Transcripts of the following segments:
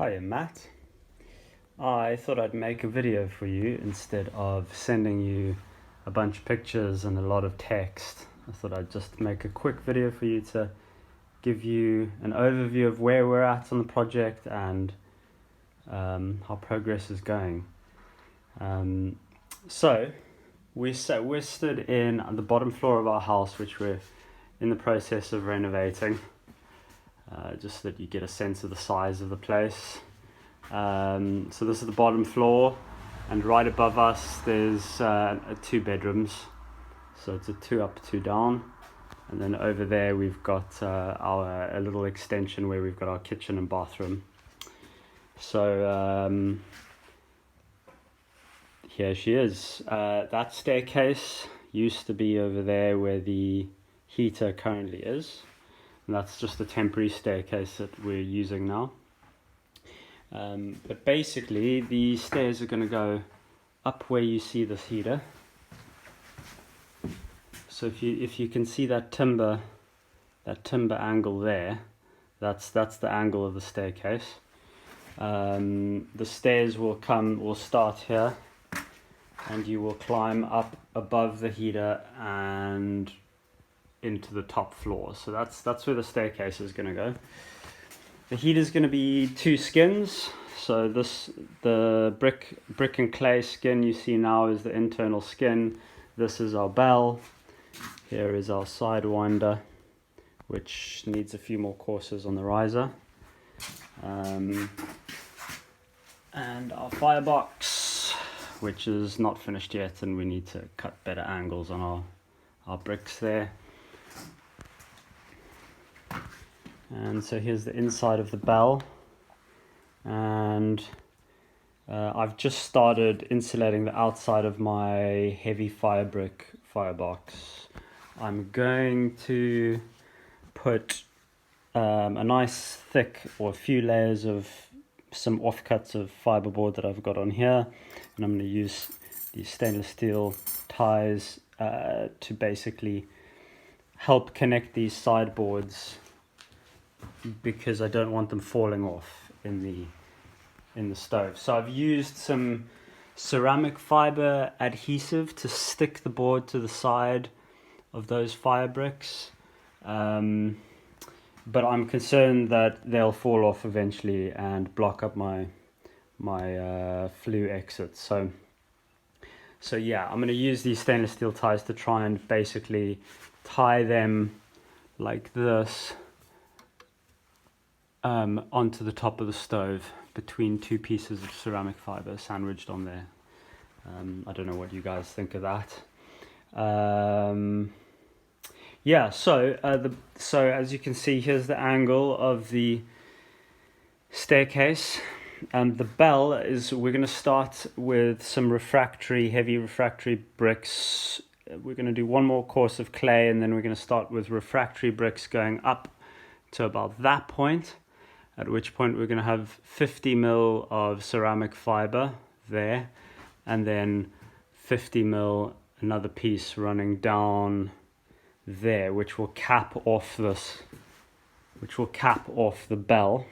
Hiya Matt. I thought I'd make a video for you instead of sending you a bunch of pictures and a lot of text. I thought I'd just make a quick video for you to give you an overview of where we're at on the project and how progress is going. So we're stood in the bottom floor of our house, which we're in the process of renovating. Just so that you get a sense of the size of the place. So this is the bottom floor, and right above us there's 2 bedrooms. So it's a 2 up, 2 down, and then over there we've got a little extension where we've got our kitchen and bathroom. So here she is. That staircase used to be over there where the heater currently is. And that's just a temporary staircase that we're using now. But basically the stairs are going to go up where you see this heater. So if you can see that timber angle there, that's the angle of the staircase. The stairs will start here, and you will climb up above the heater and into the top floor. So that's where the staircase is going to go. The heater is going to be 2 skins. So the brick and clay skin you see now is the internal skin. This is our bell. Here is our sidewinder, which needs a few more courses on the riser. And our firebox, which is not finished yet, and we need to cut better angles on our bricks there. And so here's the inside of the bell, and I've just started insulating the outside of my heavy brick firebox. I'm going to put a nice thick, or a few layers of some offcuts of fiberboard that I've got on here, and I'm going to use these stainless steel ties to basically help connect these sideboards, because I don't want them falling off in the stove. So I've used some ceramic fiber adhesive to stick the board to the side of those fire bricks, but I'm concerned that they'll fall off eventually and block up my flue exit. So yeah, I'm going to use these stainless steel ties to try and basically tie them like this onto the top of the stove between 2 pieces of ceramic fiber sandwiched on there. I don't know what you guys think of that. Yeah, so as you can see, here's the angle of the staircase. And the bell is, we're going to start with some heavy refractory bricks. We're going to do 1 more course of clay, and then we're going to start with refractory bricks going up to about that point, at which point we're going to have 50 mil of ceramic fiber there, and then 50 mil another piece running down there, which will cap off the bell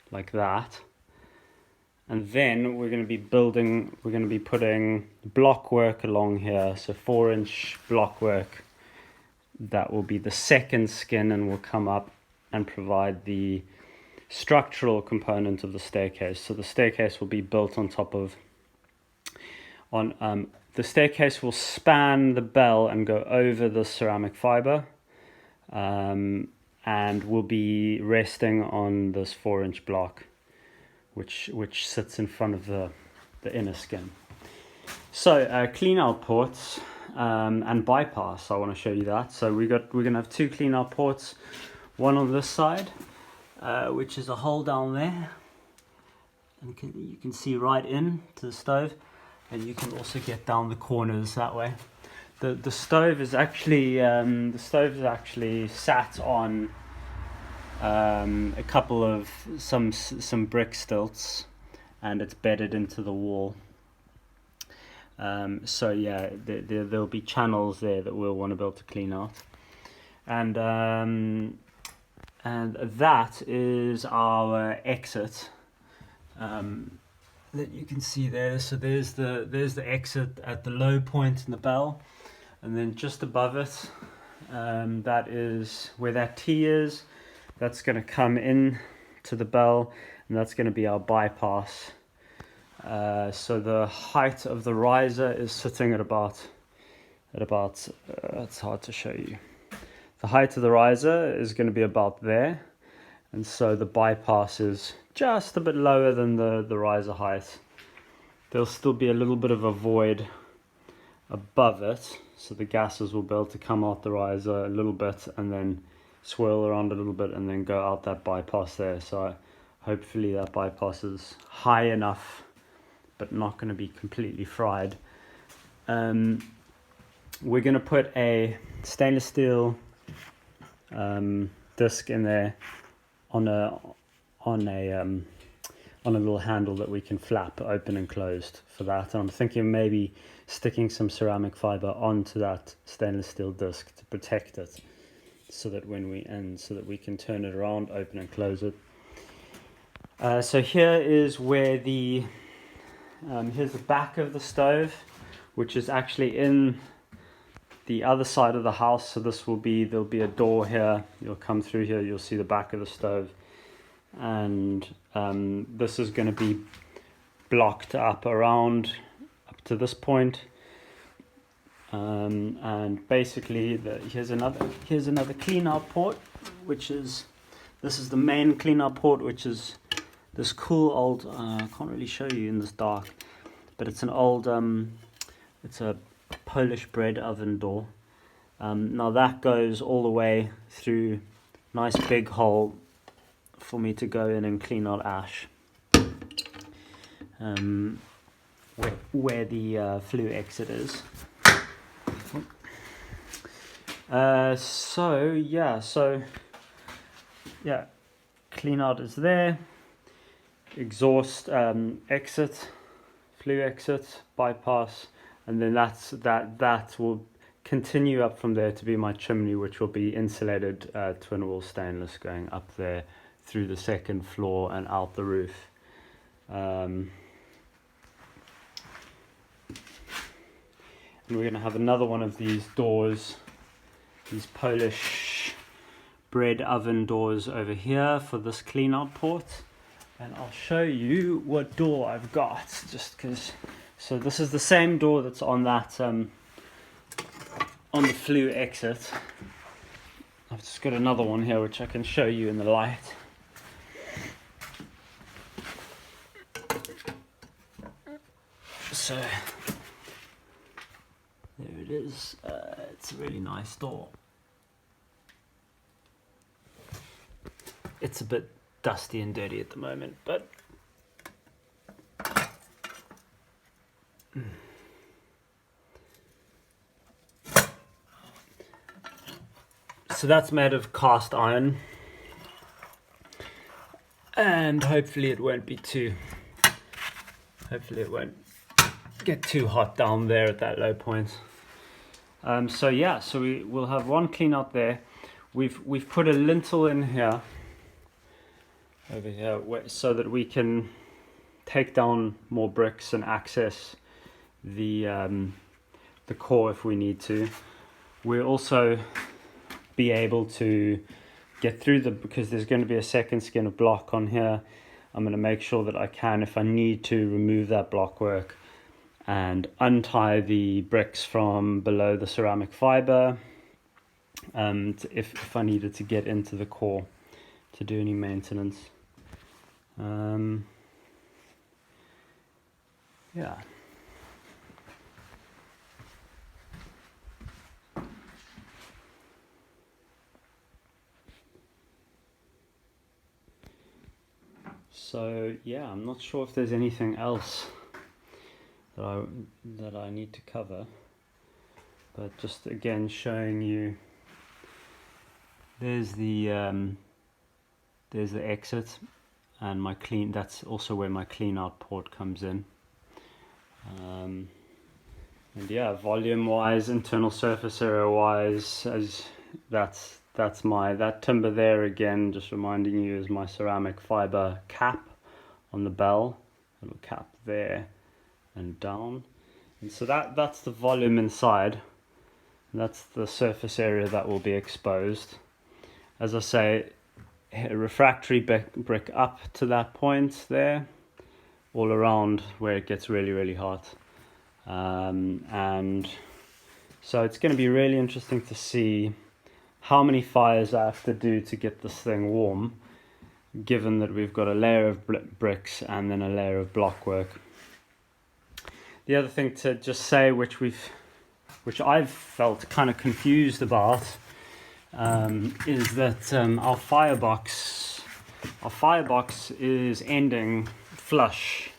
like that. And then we're going to be putting block work along here, so 4-inch block work. That will be the second skin, and will come up and provide the structural component of the staircase. So the staircase will be built on top of the staircase will span the bell and go over the ceramic fiber, and will be resting on this 4-inch block, which sits in front of the inner skin. So clean out ports and bypass, I want to show you that. So we're going to have 2 clean out ports, one on this side, which is a hole down there, and you can see right in to the stove, and you can also get down the corners that way. The stove is actually sat on a couple of some brick stilts, and it's bedded into the wall. So yeah, there'll be channels there that we'll want to be able to clean out, and that is our exit that you can see there. So there's the exit at the low point in the bell, and then just above it, that is where that T is. That's going to come in to the bell, and that's going to be our bypass. So the height of the riser is sitting at about it's hard to show you. The height of the riser is going to be about there, and so the bypass is just a bit lower than the riser height. There'll still be a little bit of a void above it, so the gases will be able to come out the riser a little bit and then swirl around a little bit and then go out that bypass there. So hopefully that bypass is high enough but not going to be completely fried. We're going to put a stainless steel disc in there on a little handle that we can flap open and closed for that. And I'm thinking maybe sticking some ceramic fiber onto that stainless steel disc to protect it, so that when we end, so that we can turn it around, open and close it. So here is where here's the back of the stove, which is actually in the other side of the house. So there'll be a door here. You'll come through here, you'll see the back of the stove, and this is going to be blocked up to this point. And basically here's another clean out port, this is the main clean out port, which is this cool old, I can't really show you in this dark, but it's an old, it's a Polish bread oven door. Now that goes all the way through, nice big hole for me to go in and clean out ash, where the flue exit is. Clean out is there, exhaust, exit, flue exit, bypass, and then that will continue up from there to be my chimney, which will be insulated twin wall stainless going up there through the second floor and out the roof. And we're going to have another one of these doors, these Polish bread oven doors over here for this clean out port. And I'll show you what door I've got, just because. So this is the same door that's on that on the flue exit. I've just got another one here which I can show you in the light. So there it is. It's a really nice door. It's a bit dusty and dirty at the moment, but so that's made of cast iron, and hopefully it won't get too hot down there at that low point. So we will have one clean out there. We've put a lintel in here, over here, so that we can take down more bricks and access the core if we need to. We'll also be able to get through because there's going to be a second skin of block on here. I'm going to make sure that I can, if I need to, remove that block work and untie the bricks from below the ceramic fiber, if I needed to get into the core to do any maintenance. So I'm not sure if there's anything else that I need to cover, but just again showing you, there's the exit and my clean, that's also where my clean out port comes in. And volume wise, internal surface area wise, as that timber there, again just reminding you, is my ceramic fiber cap on the bell, little cap there and down. And so that's the volume inside. That's the surface area that will be exposed. As I say, refractory brick up to that point there, all around where it gets really, really hot. And so it's going to be really interesting to see how many fires I have to do to get this thing warm, given that we've got a layer of bricks and then a layer of block work. The other thing to just say, which which I've felt kind of confused about, is that our firebox is ending flush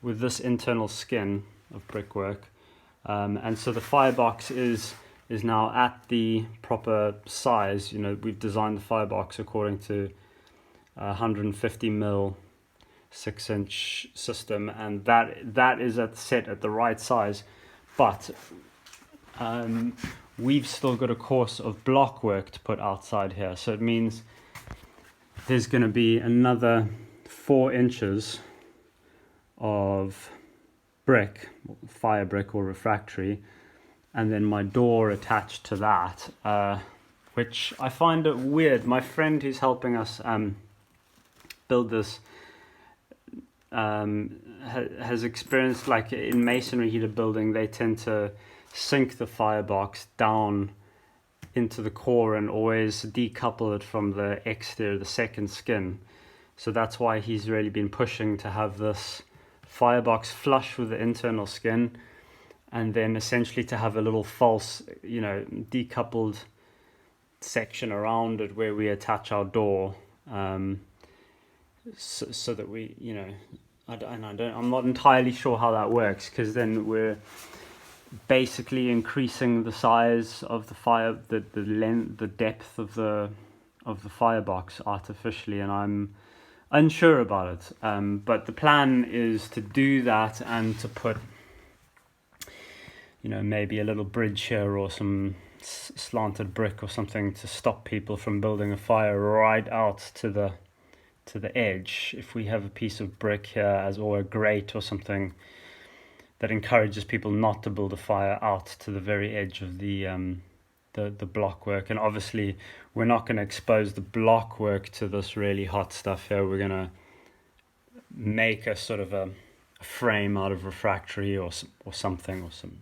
with this internal skin of brickwork, and so the firebox is now at the proper size. You know, we've designed the firebox according to 150 mil 6-inch system, and that is set at the right size, but we've still got a course of block work to put outside here, so it means there's going to be another 4 inches of brick, fire brick or refractory, and then my door attached to that, which I find it weird. My friend who's helping us build this has experienced, like in masonry heated building, they tend to sink the firebox down into the core and always decouple it from the exterior, the second skin. So that's why he's really been pushing to have this firebox flush with the internal skin, and then essentially to have a little false, decoupled section around it where we attach our door, so that we, I'm not entirely sure how that works, because then we're basically increasing the size of the the depth of the firebox artificially, and I'm unsure about it. But the plan is to do that and to put, maybe a little bridge here or some slanted brick or something to stop people from building a fire right out to the edge. If we have a piece of brick here or a grate or something that encourages people not to build a fire out to the very edge of the block work. And obviously we're not going to expose the block work to this really hot stuff here. We're going to make a sort of a frame out of refractory or something, or some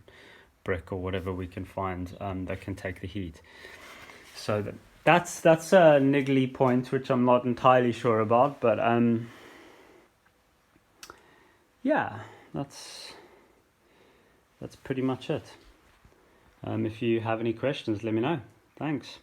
brick or whatever we can find that can take the heat. So that's a niggly point which I'm not entirely sure about, but yeah, that's pretty much it. If you have any questions, let me know. Thanks.